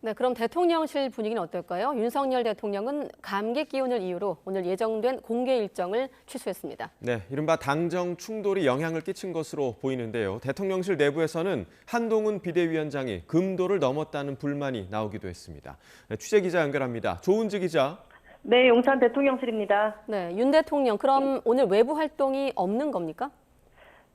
네, 그럼 대통령실 분위기는 어떨까요? 윤석열 대통령은 감기 기운을 이유로 오늘 예정된 공개 일정을 취소했습니다. 네, 이른바 당정 충돌이 영향을 끼친 것으로 보이는데요. 대통령실 내부에서는 한동훈 비대위원장이 금도를 넘었다는 불만이 나오기도 했습니다. 네, 취재 기자 연결합니다. 조은지 기자. 네, 용산 대통령실입니다. 네, 윤 대통령, 그럼 오늘 외부 활동이 없는 겁니까?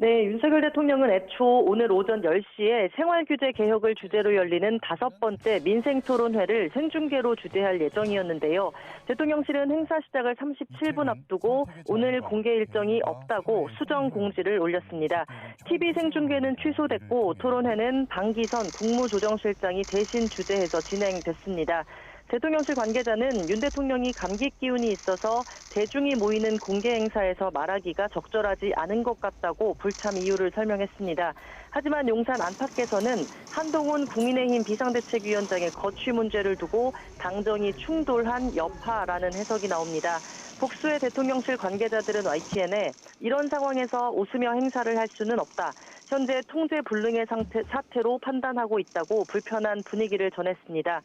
네, 윤석열 대통령은 애초 오늘 오전 10시에 생활규제 개혁을 주제로 열리는 5번째 민생토론회를 생중계로 주재할 예정이었는데요. 대통령실은 행사 시작을 37분 앞두고 오늘 공개 일정이 없다고 수정 공지를 올렸습니다. TV 생중계는 취소됐고 토론회는 방기선 국무조정실장이 대신 주재해서 진행됐습니다. 대통령실 관계자는 윤 대통령이 감기 기운이 있어서 대중이 모이는 공개 행사에서 말하기가 적절하지 않은 것 같다고 불참 이유를 설명했습니다. 하지만 용산 안팎에서는 한동훈 국민의힘 비상대책위원장의 거취 문제를 두고 당정이 충돌한 여파라는 해석이 나옵니다. 복수의 대통령실 관계자들은 YTN에 이런 상황에서 웃으며 행사를 할 수는 없다. 현재 통제 불능의 사태로 판단하고 있다고 불편한 분위기를 전했습니다.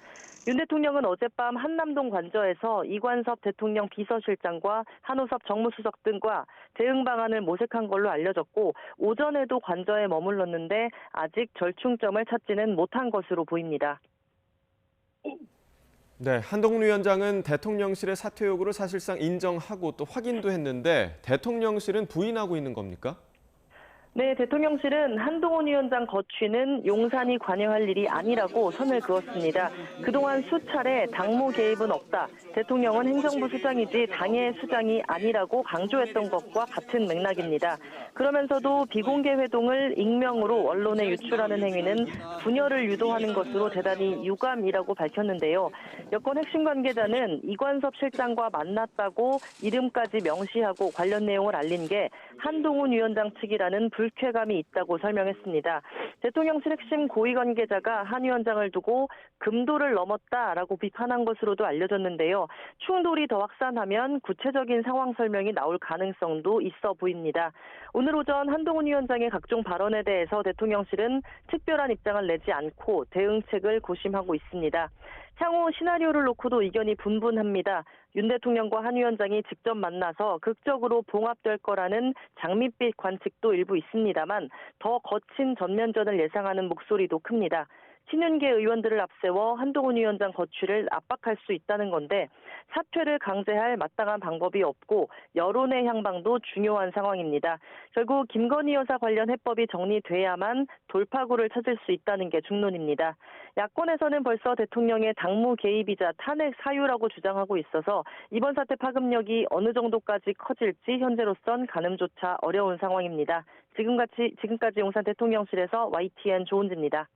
윤 대통령은 어젯밤 한남동 관저에서 이관섭 대통령 비서실장과 한우섭 정무수석 등과 대응 방안을 모색한 걸로 알려졌고 오전에도 관저에 머물렀는데 아직 절충점을 찾지는 못한 것으로 보입니다. 네, 한동훈 위원장은 대통령실의 사퇴 요구를 사실상 인정하고 또 확인도 했는데 대통령실은 부인하고 있는 겁니까? 네, 대통령실은 한동훈 위원장 거취는 용산이 관여할 일이 아니라고 선을 그었습니다. 그동안 수차례 당무 개입은 없다. 대통령은 행정부 수장이지 당의 수장이 아니라고 강조했던 것과 같은 맥락입니다. 그러면서도 비공개 회동을 익명으로 언론에 유출하는 행위는 분열을 유도하는 것으로 대단히 유감이라고 밝혔는데요. 여권 핵심 관계자는 이관섭 실장과 만났다고 이름까지 명시하고 관련 내용을 알린 게 한동훈 위원장 측이라는 불쾌감이 있다고 설명했습니다. 대통령실 핵심 고위 관계자가 한 위원장을 두고 금도를 넘었다라고 비판한 것으로도 알려졌는데요. 충돌이 더 확산하면 구체적인 상황 설명이 나올 가능성도 있어 보입니다. 오늘 오전 한동훈 위원장의 각종 발언에 대해서 대통령실은 특별한 입장을 내지 않고 대응책을 고심하고 있습니다. 향후 시나리오를 놓고도 의견이 분분합니다. 윤 대통령과 한 위원장이 직접 만나서 극적으로 봉합될 거라는 장밋빛 관측도 일부 있습니다만 더 거친 전면전을 예상하는 목소리도 큽니다. 친윤계 의원들을 앞세워 한동훈 위원장 거취를 압박할 수 있다는 건데 사퇴를 강제할 마땅한 방법이 없고 여론의 향방도 중요한 상황입니다. 결국 김건희 여사 관련 해법이 정리돼야만 돌파구를 찾을 수 있다는 게 중론입니다. 야권에서는 벌써 대통령의 당무 개입이자 탄핵 사유라고 주장하고 있어서 이번 사태 파급력이 어느 정도까지 커질지 현재로선 가늠조차 어려운 상황입니다. 지금까지 용산 대통령실에서 YTN 조은지입니다.